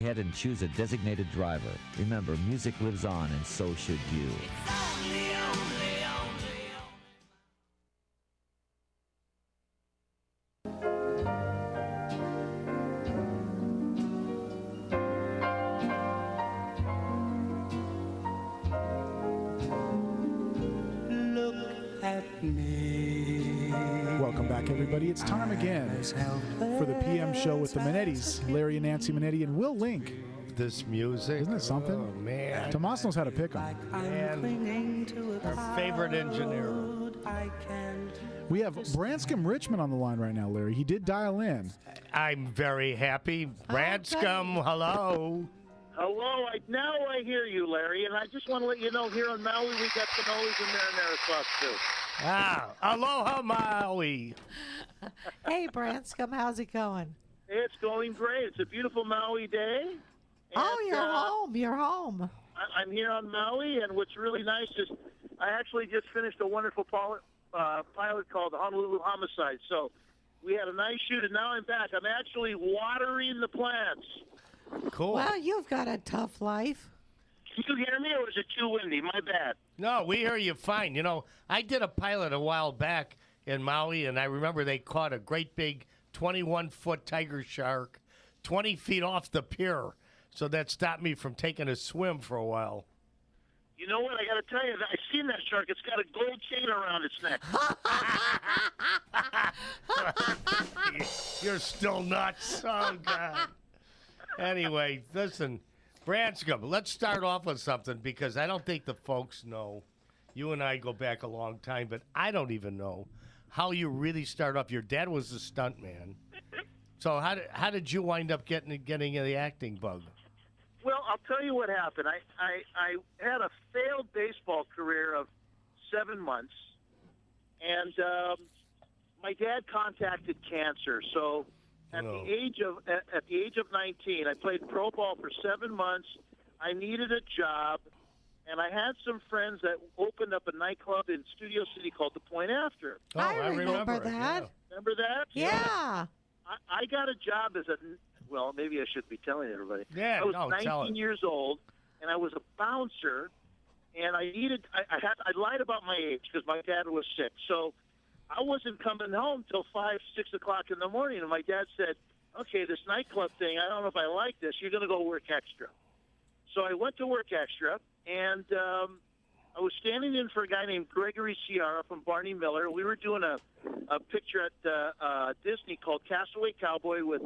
Ahead and choose a designated driver. Remember, music lives on, and so should you. Look at me. Welcome back, everybody. It's time again for the PM show with the Manettis, Larry and Nancy Manetti, and Will Link. This music. Isn't it something? Oh, man. Tomas knows how to pick them. And our favorite engineer. We have Branscombe Richmond on the line right now, Larry. He did dial in. I'm very happy. Branscombe, hello. Hello, now I hear you, Larry, and I just want to let you know here on Maui we got cannolis and marinara sauce too. Ah, aloha Maui. Hey, Branscombe, how's it going? It's going great. It's a beautiful Maui day. Oh, you're home. You're home. I'm here on Maui, and what's really nice is I actually just finished a wonderful pilot called Honolulu Homicide. So we had a nice shoot, and now I'm back. I'm actually watering the plants. Cool. Well, you've got a tough life. Can you hear me, or is it too windy? My bad. No, we hear you fine. You know, I did a pilot a while back in Maui, and I remember they caught a great big 21-foot tiger shark 20 feet off the pier. So that stopped me from taking a swim for a while. You know what? I got to tell you, I've seen that shark. It's got a gold chain around its neck. You're still nuts. Oh, God. Anyway, listen, Branscombe, let's start off with something because I don't think the folks know. You and I go back a long time, but I don't even know how you really start off. Your dad was a stuntman. So how did you wind up getting the acting bug? Well, I'll tell you what happened. I had a failed baseball career of 7 months, and my dad contacted cancer. So at the age of 19, I played pro ball for 7 months. I needed a job, and I had some friends that opened up a nightclub in Studio City called The Point After. Oh, I remember that. Yeah. Remember that? Yeah. I got a job as well, maybe I shouldn't be telling everybody. Yeah, I was no, 19 years old, and I was a bouncer, and I lied about my age because my dad was sick. So I wasn't coming home till 5, 6 o'clock in the morning, and my dad said, okay, this nightclub thing, I don't know if I like this. You're going to go work extra. So I went to work extra, and I was standing in for a guy named Gregory Ciara from Barney Miller. We were doing a picture at Disney called Castaway Cowboy with,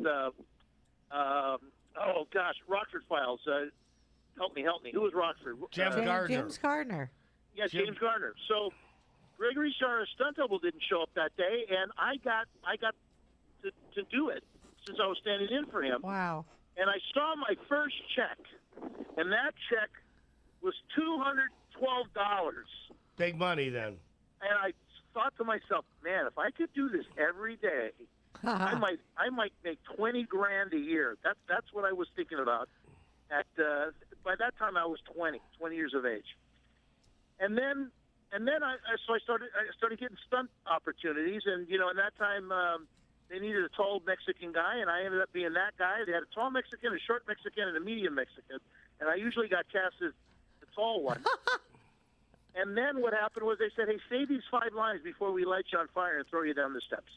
Rockford Files. Help me. Who was Rockford? James Gardner. James Gardner. Yeah, James Gardner. So Gregory Ciara's stunt double didn't show up that day, and I got to do it since I was standing in for him. Wow. And I saw my first check, and that check was $212. Big money then. And I thought to myself, man, if I could do this every day, I might make $20 grand a year. That's what I was thinking about. By that time, I was 20 years of age. And then I started getting stunt opportunities, and in that time they needed a tall Mexican guy, and I ended up being that guy. They had a tall Mexican, a short Mexican, and a medium Mexican, and I usually got cast as the tall one. And then what happened was they said, hey, say these 5 lines before we light you on fire and throw you down the steps.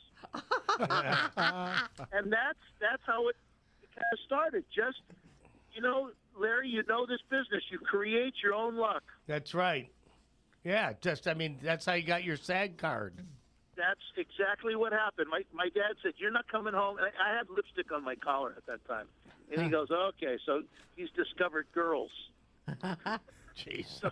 And that's how it kind of started. Just, Larry, this business. You create your own luck. That's right. Yeah, that's how you got your SAG card. That's exactly what happened. My dad said, you're not coming home. And I had lipstick on my collar at that time. And he goes, okay, so he's discovered girls. Jeez. So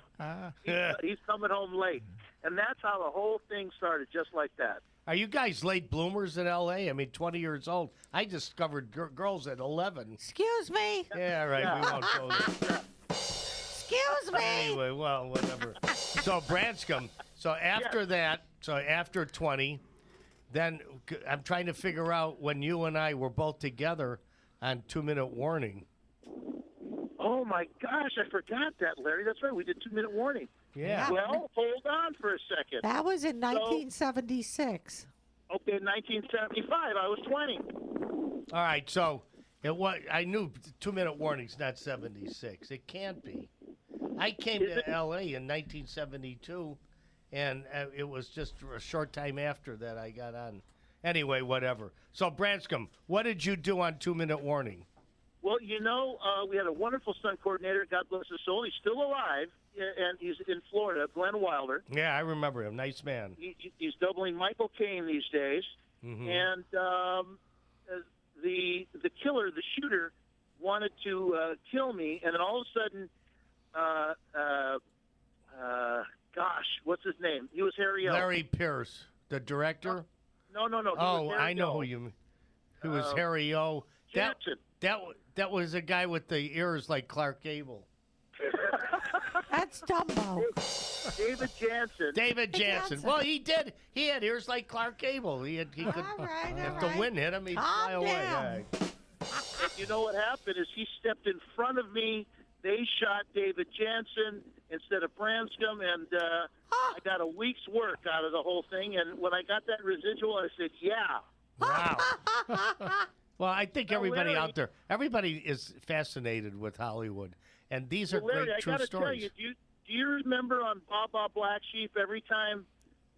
he's coming home late. And that's how the whole thing started, just like that. Are you guys late bloomers in L.A.? 20 years old. I discovered girls at 11. Excuse me. Yeah, right. Yeah. We won't go there. Excuse me. Anyway, well, whatever. So, Branscombe, after 20, then I'm trying to figure out when you and I were both together on 2 Minute Warning. Oh, my gosh, I forgot that, Larry. That's right. We did 2 Minute Warning. Yeah. Well, hold on for a second. That was in 1976. Okay, 1975. I was 20. All right, so It was. I knew 2-minute warning's not 76. It can't be. I came to L.A. in 1972, and it was just a short time after that I got on. Anyway, whatever. So, Branscombe, what did you do on 2-minute warning? Well, we had a wonderful stunt coordinator. God bless his soul. He's still alive, and he's in Florida, Glenn Wilder. Yeah, I remember him. Nice man. He's doubling Michael Caine these days. Mm-hmm. And the killer, the shooter, wanted to kill me, and then all of a sudden, gosh, what's his name? He was Harry O. Larry Pierce, the director. No. Oh, I know who you mean. Who was Harry O. Jansen. That was a guy with the ears like Clark Gable. That's Dumbo. David Jansen. David Jansen. Well, he did. He had ears like Clark Gable. He could. All right, If all the right. wind hit him, he'd Calm fly away. down. Yeah. And you know what happened is he stepped in front of me. They shot David Jansen instead of Branscombe, and I got a week's work out of the whole thing. And when I got that residual, I said, yeah. Wow. Well, I think everybody Larry, out there, everybody is fascinated with Hollywood, and these are Larry, great I true gotta stories. tell you, do you remember on Baba Black Sheep, every time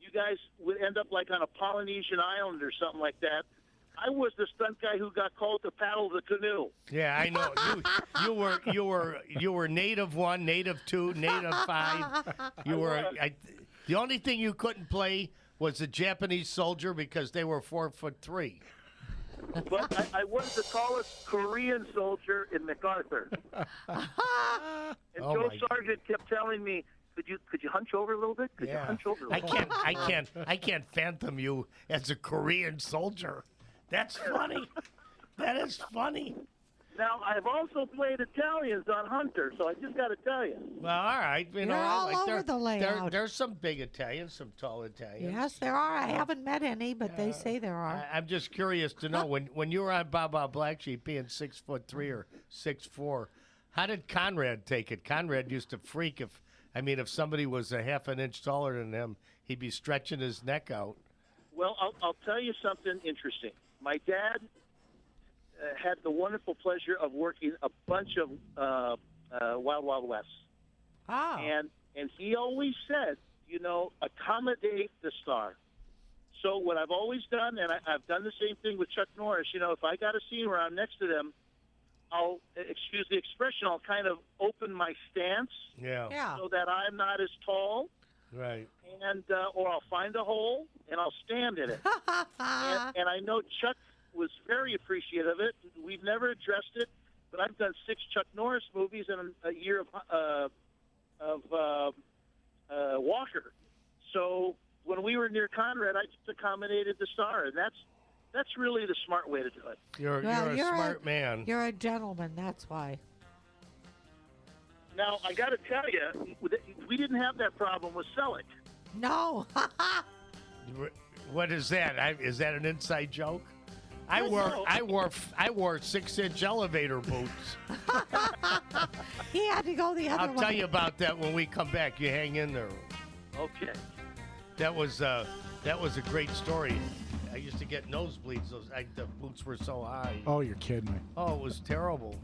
you guys would end up like on a Polynesian island or something like that, I was the stunt guy who got called to paddle the canoe. Yeah, I know. You were native 1, native 2, native 5. You were. The only thing you couldn't play was the Japanese soldier because they were 4'3". But I was the tallest Korean soldier in MacArthur. And Oh Joe my Sargent kept telling me, could you hunch over a little bit? Could you hunch over a little bit? I can't fathom you as a Korean soldier. That's funny. That is funny. Now, I've also played Italians on Hunter, so I just got to tell you. Well, all right. You know, You're all like over the layout. There's some big Italians, some tall Italians. Yes, there are. I haven't met any, but they say there are. I'm just curious to know when you were on Baba Black Sheep being 6'3" or 6'4", how did Conrad take it? Conrad used to freak if somebody was a half an inch taller than him, he'd be stretching his neck out. Well, I'll tell you something interesting. My dad had the wonderful pleasure of working a bunch of Wild Wild West. Oh. And he always said, accommodate the star. So what I've always done, and I've done the same thing with Chuck Norris, if I got a scene where I'm next to them, I'll, excuse the expression, I'll kind of open my stance Yeah. so that I'm not as tall. Right. And or I'll find a hole and I'll stand in it. and I know Chuck was very appreciative of it. We've never addressed it, but I've done 6 Chuck Norris movies and a year of Walker. So when we were near Conrad, I just accommodated the star, and that's really the smart way to do it. You're a smart man. You're a gentleman, that's why. Now, I got to tell you, we didn't have that problem with Selleck. No. What is that? Is that an inside joke? I wore 6-inch elevator boots. He had to go the other I'll way. tell you about that when we come back. You hang in there. Okay. That was a great story. I used to get nosebleeds. The boots were so high. Oh, you're kidding me. Oh, it was terrible.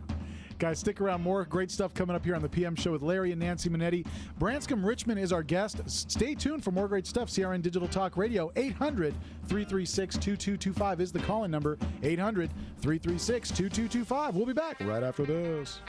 Guys, stick around. More great stuff coming up here on the PM Show with Larry and Nancy Manetti. Branscombe Richmond is our guest. Stay tuned for more great stuff. CRN Digital Talk Radio. 800-336-2225 is the call-in number. 800-336-2225. We'll be back right after this.